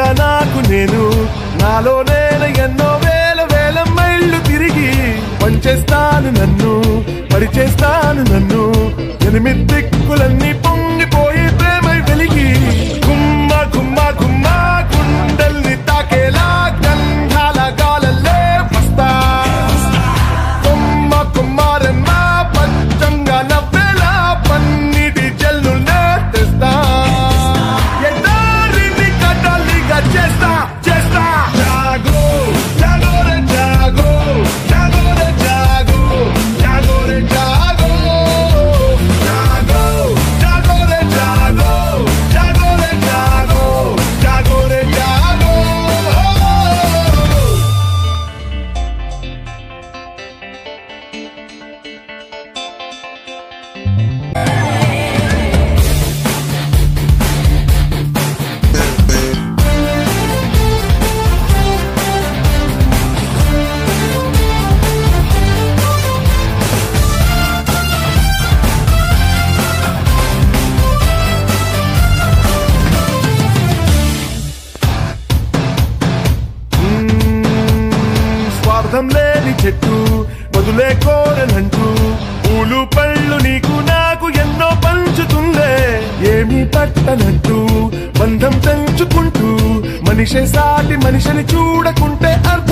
స్వతంత్రంగా నాకు నేను నాలో నేను ఎన్నో వేల వేల మైళ్ళు తిరిగి పనిచేస్తాను నన్ను పరిచేస్తాను నన్ను 8 దిక్కులన్నీ పొంగిపోయి ప్రేమ వెలిగి గుమ్మ గుమ్మ గుమ్మ గుండెల్ని తాకేలా గంధాల గాలల్లే వస్తా కొమ్మ కుమ్మారమ్మ పచ్చంగా నవ్వేలా పన్నీటి జల్లునే తెస్తా ఎడారిని కదలిగా చేస్తా చేస్తా జాగో జాగో రే జాగో జాగో రే జాగో జాగో రే జాగో జాగో జాగో రే జాగో జాగో రే జాగో జాగో రే జాగో స్వార్థం లేని చెట్టు వదులే కోరనంటూ పూలు పళ్ళు నీకు నాకు ఎన్నో పంచుతుందే ఏమీ పట్టనట్టు బంధం పెంచుకుంటూ మనిషే సాటి మనిషిని చూడకుంటే అర్థం